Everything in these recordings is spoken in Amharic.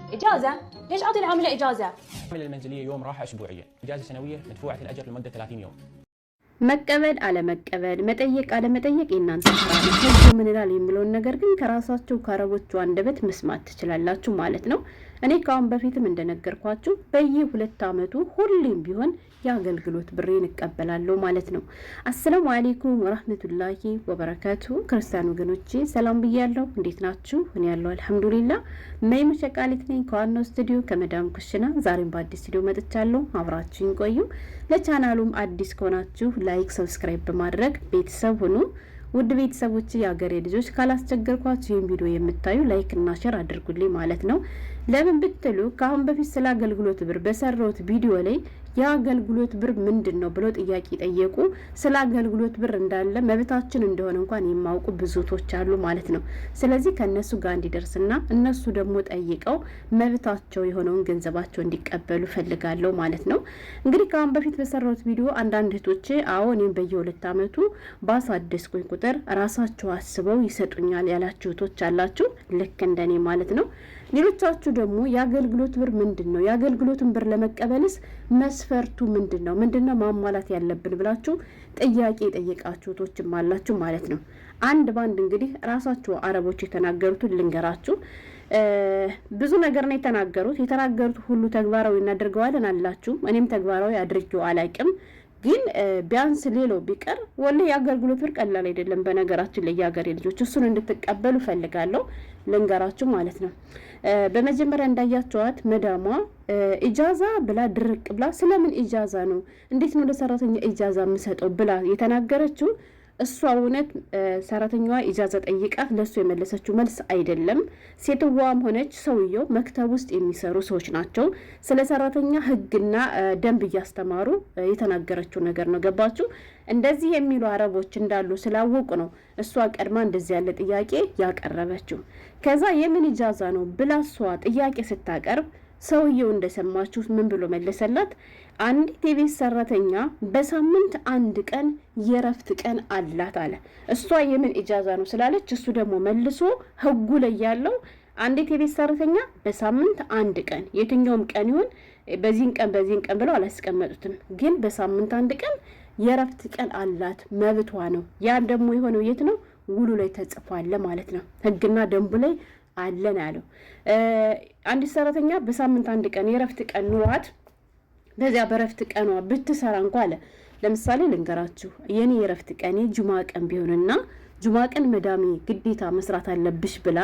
إجازة؟ ليش أعطي العاملة إجازة؟ العاملة المنزلية يوم راحة أسبوعيا، إجازة سنوية مدفوعة الأجر لمدة 30 يوم. መቀበል አለመቀበል መጠየቅ አለመጠየቅ የእናንተ ስራ ነው። ህጉ ምን ይላል የሚለውን ነገር ግን ከራሳችሁ ከአረቦቹ አንደበት መስማት ትችላላችሁ ማለት ነው። እኔ ከአሁን በፊትም እንደነገርኳችሁ በየ2 ዓመቱ ሁሌም ቢሆን የአገልግሎት ብሬን እቀበላለሁ ማለት ነው። አሰላሙ አለይኩም ወራህመቱላሂ ወበረካቱ። ክርስቲያን ወገኖቼ ሰላም ብያለሁ። እንዴት ናችሁ? እኔ ያለው አልሐምዱሊላህ። መይሙ ሸቃሊት ነኝ ከዋናው ስቱዲዮ ከመዳም ኩሽና። ዛሬም በአዲስ ስቱዲዮ መጥቻለሁ። አብራችሁኝ ቆዩ። ለቻናሉም አዲስ ከሆናችሁ ላይክ፣ ሰብስክራይብ በማድረግ ቤተሰብ ሁኑ። ውድ ቤተሰቦች የአገሬ ልጆች ካላስቸገርኳችሁ ይህን ቪዲዮ የምታዩ ላይክ እና ሼር አድርጉልኝ ማለት ነው። ለምን ብትሉ ከአሁን በፊት ስለ አገልግሎት ብር በሰራሁት ቪዲዮ ላይ የአገልግሎት ብር ምንድን ነው ብሎ ጥያቄ ጠየቁ። ስለ አገልግሎት ብር እንዳለ መብታችን እንደሆነ እንኳን የማውቁ ብዙቶች አሉ ማለት ነው። ስለዚህ ከነሱ ጋር እንዲደርስና እነሱ ደግሞ ጠይቀው መብታቸው የሆነውን ገንዘባቸው እንዲቀበሉ ፈልጋለሁ ማለት ነው። እንግዲህ ከአሁን በፊት በሰራሁት ቪዲዮ አንዳንድ እህቶቼ አዎ እኔም በየ2 ዓመቱ ባሳደስኩኝ ቁጥር ራሳቸው አስበው ይሰጡኛል ያላችሁ እህቶች አላችሁ፣ ልክ እንደኔ ማለት ነው። ሌሎቻችሁ ደግሞ የአገልግሎት ብር ምንድነው? የአገልግሎትን ብር ለመቀበልስ መስፈርቱ ምንድነው? ምንድነው ማሟላት ያለብን ብላችሁ ጥያቄ ጠይቃችሁ እህቶችም አላችሁ ማለት ነው። አንድ ባንድ እንግዲህ ራሳችሁ አረቦች የተናገሩትን ልንገራችሁ። ብዙ ነገር ነው የተናገሩት ሁሉ ተግባራዊ እናደርገዋለን አላችሁ። እኔም ተግባራዊ አድርጌው አላቅም። ግን ቢያንስ ሌላው ቢቀር ወላሂ የአገልግሎት ብር ቀላል አይደለም። በነገራችን ላይ የአገሬ ልጆች እሱን እንድትቀበሉ ፈልጋለሁ ልንገራችሁ ማለት ነው። በመጀመሪያ እንዳያችኋት መዳሟ ኢጃዛ ብላ ድርቅ ብላ ስለምን ኢጃዛ ነው እንዴት ነው ለሰራተኛ ኢጃዛ የምሰጠው ብላ የተናገረችው እሷ እውነት ሰራተኛዋ ኢጃዛ ጠይቃት ለሱ የመለሰችው መልስ አይደለም። ሴትዋም ሆነች ሰውየው መክተብ ውስጥ የሚሰሩ ሰዎች ናቸው። ስለ ሰራተኛ ሕግና ደንብ እያስተማሩ የተናገረችው ነገር ነው። ገባችሁ? እንደዚህ የሚሉ አረቦች እንዳሉ ስላወቁ ነው እሷ ቀድማ እንደዚህ ያለ ጥያቄ ያቀረበችው። ከዛ የምን ኢጃዛ ነው ብላ እሷ ጥያቄ ስታቀርብ ሰውየው እንደሰማችሁ ምን ብሎ መለሰላት? አንዲት የቤት ሰራተኛ በሳምንት 1 ቀን የረፍት ቀን አላት አለ። እሷ የምን ኢጃዛ ነው ስላለች እሱ ደግሞ መልሶ ህጉ ላይ ያለው አንዲት የቤት ሰራተኛ በሳምንት 1 ቀን የትኛውም ቀን ይሁን በዚህን ቀን ብለው አላስቀመጡትም። ግን በሳምንት 1 ቀን የረፍት ቀን አላት፣ መብቷ ነው። ያ ደግሞ የሆነው የት ነው? ውሉ ላይ ተጽፏል ማለት ነው። ህግና ደንቡ ላይ አለን ያለው። አንዲት ሰራተኛ በሳምንት 1 ቀን የረፍት ቀን ኑሯት በዚያ በረፍት ቀኗ ብትሰራ እንኳን አለ። ለምሳሌ ልንገራችሁ፣ የኔ የረፍት ቀኔ ጁማ ቀን ቢሆንና ጁማ ቀን መዳሜ ግዴታ መስራት አለብሽ ብላ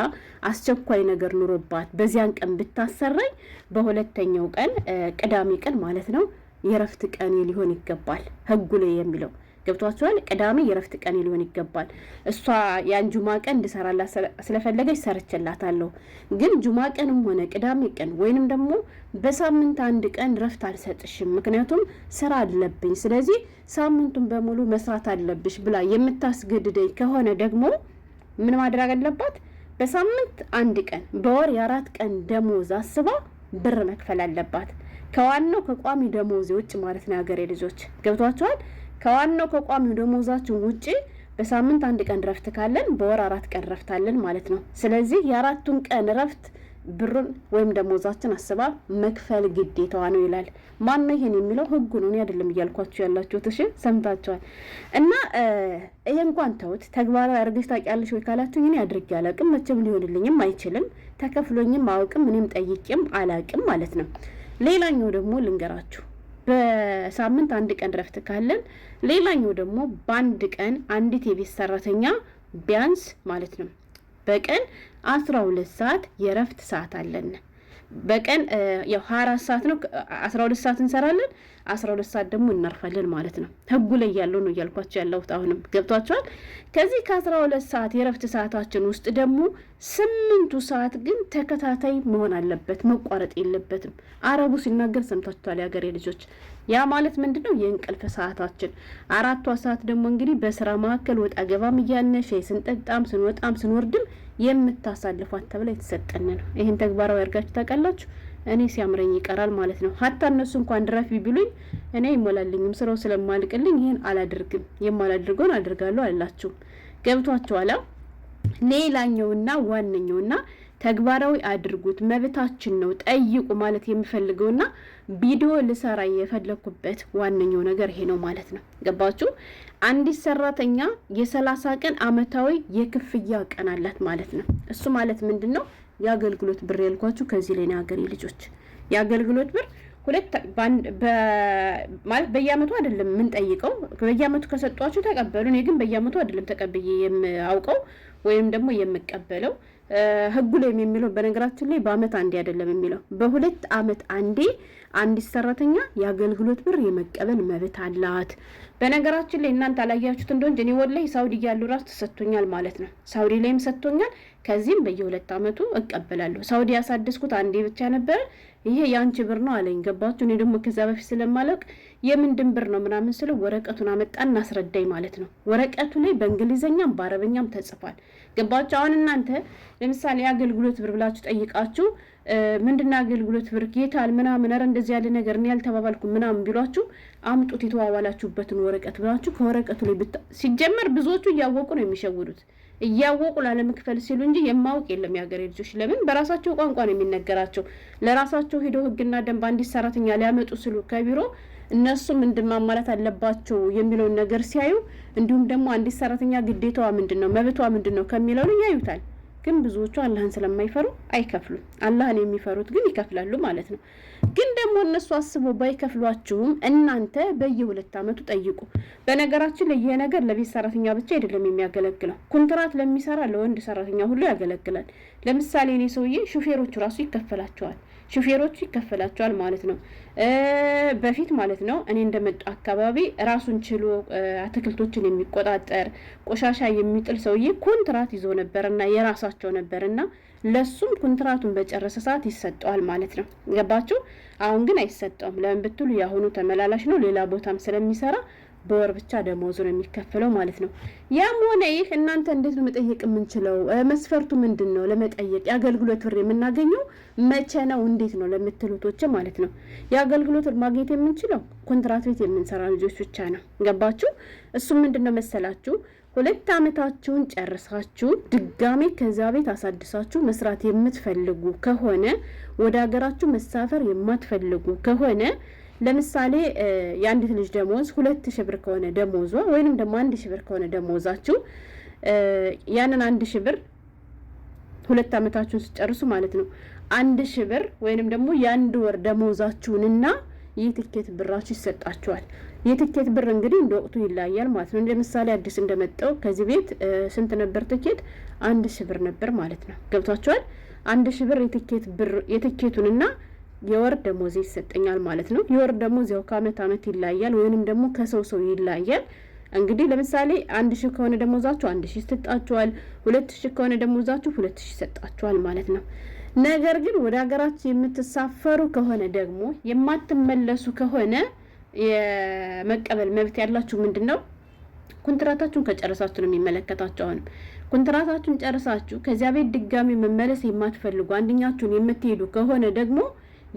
አስቸኳይ ነገር ኑሮባት በዚያን ቀን ብታሰራኝ በሁለተኛው ቀን ቅዳሜ ቀን ማለት ነው የረፍት ቀኔ ሊሆን ይገባል ህጉ ላይ የሚለው ገብቷችኋል? ቅዳሜ የረፍት ቀን ሊሆን ይገባል። እሷ ያን ጁማ ቀን እንድሰራላት ስለፈለገች ሰርችላታለሁ። ግን ጁማ ቀንም ሆነ ቅዳሜ ቀን ወይንም ደግሞ በሳምንት 1 ቀን ረፍት አልሰጥሽም፣ ምክንያቱም ስራ አለብኝ፣ ስለዚህ ሳምንቱን በሙሉ መስራት አለብሽ ብላ የምታስገድደኝ ከሆነ ደግሞ ምን ማድረግ አለባት? በሳምንት 1 ቀን በወር የ4 ቀን ደሞዝ አስባ ብር መክፈል አለባት። ከዋናው ከቋሚ ደሞዝ ውጭ ማለት ነው። የሀገሬ ልጆች ገብቷችኋል? ከዋናው ከቋሚው ደሞዛችን ውጪ በሳምንት 1 ቀን ረፍት ካለን በወር 4 ቀን ረፍት አለን ማለት ነው። ስለዚህ የ4ቱን ቀን ረፍት ብሩን ወይም ደሞዛችን አስባ መክፈል ግዴታዋ ነው ይላል። ማን ነው ይሄን የሚለው? ህጉ ነው። እኔ አይደለም እያልኳችሁ ያላችሁት። እሺ ሰምታችኋል። እና ይሄ እንኳን ተውት፣ ተግባራዊ አድርገሽ ታውቂያለሽ ወይ ካላችሁ እኔ አድርጌ አላውቅም። መቼም ሊሆንልኝም አይችልም። ተከፍሎኝም አውቅም፣ እኔም ጠይቄም አላውቅም ማለት ነው። ሌላኛው ደግሞ ልንገራችሁ፣ በሳምንት 1 ቀን ረፍት ካለን ሌላኛው ደግሞ በ1 ቀን አንዲት የቤት ሰራተኛ ቢያንስ ማለት ነው በቀን 12 ሰዓት የረፍት ሰዓት አለን። በቀን ያው 24 ሰዓት ነው። 12 ሰዓት እንሰራለን፣ 12 ሰዓት ደግሞ እናርፋለን ማለት ነው። ህጉ ላይ ያለው ነው እያልኳችሁ ያለሁት። አሁንም ገብቷችኋል? ከዚህ ከ12 ሰዓት የረፍት ሰዓታችን ውስጥ ደግሞ 8ቱ ሰዓት ግን ተከታታይ መሆን አለበት፣ መቋረጥ የለበትም። አረቡ ሲናገር ሰምታችኋል የሀገሬ ልጆች። ያ ማለት ምንድነው? የእንቅልፍ ሰዓታችን 4ቷ ሰዓት ደግሞ እንግዲህ በስራ መካከል ወጣ ገባም እያልን ሻይ ስንጠጣም ስንወጣም ስንወርድም የምታሳልፏት ተብላ የተሰጠን ነው። ይሄን ተግባራዊ አድርጋችሁ ታውቃላችሁ? እኔ ሲያምረኝ ይቀራል ማለት ነው። ሀታ እነሱ እንኳን ድረፍ ቢሉኝ እኔ ይሞላልኝም ስራው ስለማልቅልኝ ይሄን አላደርግም፣ የማላደርገውን አድርጋለሁ አላችሁ። ገብቷችኋል? ሌላኛውና ዋነኛውና ተግባራዊ አድርጉት። መብታችን ነው፣ ጠይቁ ማለት የምፈልገውና ቪዲዮ ልሰራ የፈለኩበት ዋነኛው ነገር ይሄ ነው ማለት ነው። ገባችሁ? አንዲት ሰራተኛ የ30 ቀን አመታዊ የክፍያ ቀን አላት ማለት ነው። እሱ ማለት ምንድነው? የአገልግሎት ብር ያልኳችሁ ከዚህ ላይ ነው። ሀገሬ ልጆች የአገልግሎት ብር ማለት በየአመቱ አይደለም ምን ጠይቀው፣ በየአመቱ ከሰጧችሁ ተቀበሉ። እኔ ግን በየአመቱ አይደለም ተቀብዬ የማውቀው ወይም ደግሞ የምቀበለው። ህጉ ላይ የሚለው በነገራችን ላይ በአመት አንዴ አይደለም የሚለው በ2 አመት አንዴ አንዲት ሰራተኛ የአገልግሎት ብር የመቀበል መብት አላት። በነገራችን ላይ እናንተ አላያችሁት እንደሆነ እኔ ወላሂ ሳውዲ ያለው ራስ ተሰጥቶኛል ማለት ነው። ሳውዲ ላይም ሰጥቶኛል። ከዚህም በየ2 አመቱ እቀበላለሁ። ሳውዲ ያሳደስኩት አንዴ ብቻ ነበር። ይሄ ያንቺ ብር ነው አለኝ። ገባችሁ? እኔ ደግሞ ከዛ በፊት ስለማለቅ የምን ድንብር ነው ምናምን ስለ ወረቀቱን አመጣና አስረዳኝ ማለት ነው። ወረቀቱ ላይ በእንግሊዘኛም በአረበኛም ተጽፏል። ገባችሁ? አሁን እናንተ ለምሳሌ አገልግሎት ብር ብላችሁ ጠይቃችሁ ምንድነው አገልግሎት ብር ጌታል ምናምን ኧረ እንደዚህ ያለ ነገር እኔ ያልተባባልኩ ምናምን ቢሏችሁ አምጡት የተዋዋላችሁበትን ወረቀት ብላችሁ ከወረቀቱ ላይ ሲጀመር ብዙዎቹ እያወቁ ነው የሚሸውዱት። እያወቁ ላለመክፈል ሲሉ እንጂ የማውቅ የለም። የሀገሬ ልጆች ለምን በራሳቸው ቋንቋ ነው የሚነገራቸው። ለራሳቸው ሄደው ህግና ደንብ አንዲት ሰራተኛ ሊያመጡ ሲሉ ከቢሮ እነሱ ምንድን ማሟላት አለባቸው የሚለውን ነገር ሲያዩ እንዲሁም ደግሞ አንዲት ሰራተኛ ግዴታዋ ምንድነው መብቷ ምንድነው ከሚለው ነው ያዩታል። ግን ብዙዎቹ አላህን ስለማይፈሩ አይከፍሉም። አላህን የሚፈሩት ግን ይከፍላሉ ማለት ነው። ግን ደግሞ እነሱ አስበው ባይከፍሏችሁም እናንተ በየ2 አመቱ ጠይቁ። በነገራችን ላይ ይሄ ነገር ለቤት ሰራተኛ ብቻ አይደለም የሚያገለግለው። ኮንትራት ለሚሰራ ለወንድ ሰራተኛ ሁሉ ያገለግላል። ለምሳሌ እኔ ሰውዬ ሹፌሮቹ ራሱ ይከፈላቸዋል ማለት ነው። በፊት ማለት ነው እኔ እንደመጣ አካባቢ ራሱን ችሎ አትክልቶችን የሚቆጣጠር ቆሻሻ የሚጥል ሰውዬ ኮንትራት ይዞ ነበርና የራሳቸው ነበርና ለሱም ኮንትራቱን በጨረሰ ሰዓት ይሰጠዋል ማለት ነው። ገባችሁ? አሁን ግን አይሰጠውም። ለምን ብትሉ ያሁኑ ተመላላሽ ነው፣ ሌላ ቦታም ስለሚሰራ በወር ብቻ ደሞዙ ነው የሚከፈለው ማለት ነው። ያም ሆነ ይህ እናንተ እንዴት ነው መጠየቅ የምንችለው? መስፈርቱ ምንድነው? ለመጠየቅ የአገልግሎት ብር የምናገኘው መቼ ነው? እንዴት ነው ለምትሉቶች ማለት ነው። የአገልግሎት ብር ማግኘት የምንችለው ኮንትራት ቤት የምንሰራ ልጆች ብቻ ነው። ገባችሁ? እሱም ምንድነው መሰላችሁ 2 አመታችሁን ጨርሳችሁ ድጋሜ ከዛ ቤት አሳድሳችሁ መስራት የምትፈልጉ ከሆነ ወደ ሀገራችሁ መሳፈር የማትፈልጉ ከሆነ ለምሳሌ የአንዲት ልጅ ደሞዝ 2000 ብር ከሆነ ደሞዟ ወይንም ደግሞ 1000 ብር ከሆነ ደሞዛችሁ ያንን 1000 ብር 2 አመታችሁን ሲጨርሱ ማለት ነው 1000 ብር ወይንም ደግሞ የ1 ወር ደሞዛችሁንና የትኬት ብራችሁ ይሰጣችኋል። የትኬት ብር እንግዲህ እንደ ወቅቱ ይለያያል ማለት ነው። ለምሳሌ አዲስ እንደመጣው ከዚህ ቤት ስንት ነበር ትኬት? 1000 ብር ነበር ማለት ነው። ገብቷችኋል? 1000 ብር የትኬቱንና የወር ደሞዝ ይሰጠኛል ማለት ነው። የወር ደሞዝ ያው ከአመት አመት ይለያያል ወይንም ደግሞ ከሰው ይለያያል። እንግዲህ ለምሳሌ 1000 ከሆነ ደሞዛችሁ 1000 ይሰጣችኋል። 2000 ከሆነ ደሞዛችሁ 2000 ይሰጣችኋል ማለት ነው። ነገር ግን ወደ ሀገራችሁ የምትሳፈሩ ከሆነ ደግሞ የማትመለሱ ከሆነ የመቀበል መብት ያላችሁ ምንድነው ኮንትራታችሁን ከጨረሳችሁ ነው የሚመለከታችሁ። አሁን ኮንትራታችሁን ጨርሳችሁ ከዚያ ቤት ድጋሚ መመለስ የማትፈልጉ አንደኛችሁን የምትሄዱ ከሆነ ደግሞ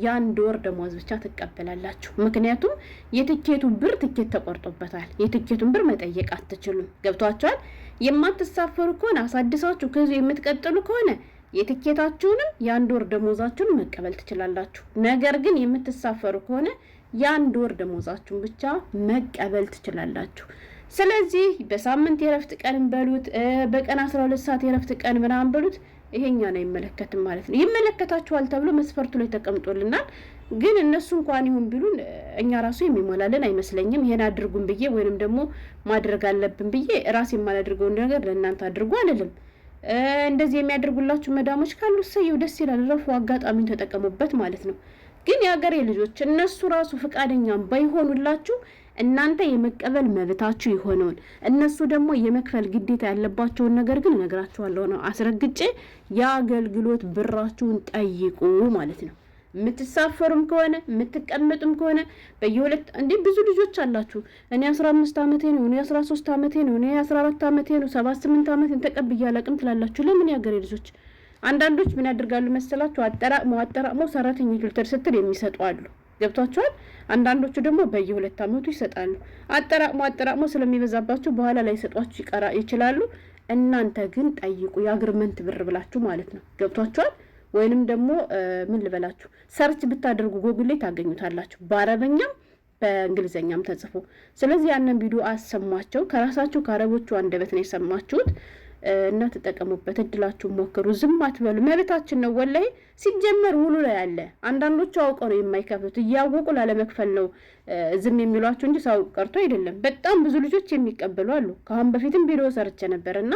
የ1 ወር ደሞዝ ብቻ ትቀበላላችሁ። ምክንያቱም የትኬቱ ብር ትኬት ተቆርጦበታል። የትኬቱን ብር መጠየቅ አትችሉም። ገብቷችኋል? የማትሳፈሩ ከሆነ አሳድሳችሁ ከዚህ የምትቀጥሉ ከሆነ የትኬታችሁንም የ1 ወር ደሞዛችሁን መቀበል ትችላላችሁ። ነገር ግን የምትሳፈሩ ከሆነ የ1 ወር ደሞዛችሁን ብቻ መቀበል ትችላላችሁ። ስለዚህ በሳምንት የረፍት ቀን በሉት በቀን 12 ሰዓት የረፍት ቀን ምናምን በሉት ይሄኛን አይመለከትም ማለት ነው። ይመለከታችኋል ተብሎ መስፈርቱ ላይ ተቀምጦልናል። ግን እነሱ እንኳን ይሁን ቢሉን እኛ ራሱ የሚሞላልን አይመስለኝም። ይሄን አድርጉን ብዬ ወይንም ደግሞ ማድረግ አለብን ብዬ ራሴ የማላደርገው ነገር ለእናንተ አድርጉ አልልም። እንደዚህ የሚያደርጉላችሁ መዳሞች ካሉ ሰየው ደስ ይላል። ረፉ አጋጣሚውን ተጠቀሙበት ማለት ነው። ግን የሀገሬ ልጆች እነሱ ራሱ ፈቃደኛም ባይሆኑላችሁ እናንተ የመቀበል መብታችሁ ይሆነውን እነሱ ደግሞ የመክፈል ግዴታ ያለባቸውን ነገር ግን እነግራችኋለሁ ነው አስረግጬ። የአገልግሎት ብራችሁን ጠይቁ ማለት ነው። የምትሳፈሩም ከሆነ የምትቀመጡም ከሆነ በየ2 እንዴ ብዙ ልጆች አላችሁ። እኔ 15 አመቴ ነው፣ እኔ 13 አመቴ ነው፣ እኔ 14 አመቴ ነው፣ 78 አመቴን ተቀብዬ አላቅም ትላላችሁ። ለምን ያገሬ ልጆች? አንዳንዶች ምን ያደርጋሉ መሰላችሁ? አጠራቅሞ ሰራተኞች ልትር ስትል የሚሰጡ አሉ። ገብቷችኋል? አንዳንዶቹ ደግሞ በየ2 አመቱ ይሰጣሉ። አጠራቅሞ ስለሚበዛባችሁ በኋላ ላይ ሰጧችሁ ይችላሉ። እናንተ ግን ጠይቁ የአግሪመንት ብር ብላችሁ ማለት ነው። ገብቷችኋል? ወይንም ደግሞ ምን ልበላችሁ ሰርች ብታደርጉ ጎግል ላይ ታገኙታላችሁ፣ በአረበኛም በእንግሊዘኛም ተጽፎ። ስለዚህ ያንን ቪዲዮ አሰማቸው። ከራሳችሁ ከአረቦቹ አንደበት ነው የሰማችሁት እና ተጠቀሙበት፣ እድላችሁ ሞክሩ። ዝም አትበሉ፣ መብታችን ነው ወላሂ። ሲጀመር ውሉ ላይ አለ። አንዳንዶቹ አውቀው ነው የማይከፍሉት፣ እያወቁ ላለመክፈል ነው ዝም የሚሏቸው እንጂ ሳውቅ ቀርቶ አይደለም። በጣም ብዙ ልጆች የሚቀበሉ አሉ። ከአሁን በፊትም ቪዲዮ ሰርቼ ነበር እና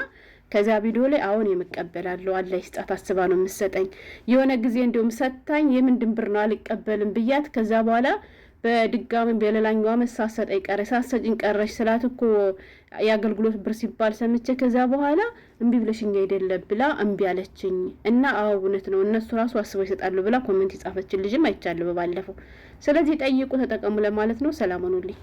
ከዛ ቪዲዮ ላይ አሁን የምቀበላለሁ አለ ይስጣት አስባ ነው የምትሰጠኝ። የሆነ ጊዜ እንዲሁም ሰታኝ የምንድን ብር ነው አልቀበልም ብያት ከዛ በኋላ በድጋሚ በሌላኛው አመት ሳሰጠኝ ቀረ ሳሰጭኝ ቀረሽ ስላት እኮ የአገልግሎት ብር ሲባል ሰምቼ ከዛ በኋላ እምቢ ብለሽኝ አይደለም ብላ እምቢ አለችኝ። እና አዎ እውነት ነው እነሱ ራሱ አስበው ይሰጣሉ ብላ ኮሜንት የጻፈችን ልጅም አይቻለሁ ባለፈው። ስለዚህ ጠይቁ፣ ተጠቀሙ ለማለት ነው። ሰላም ሁኑልኝ።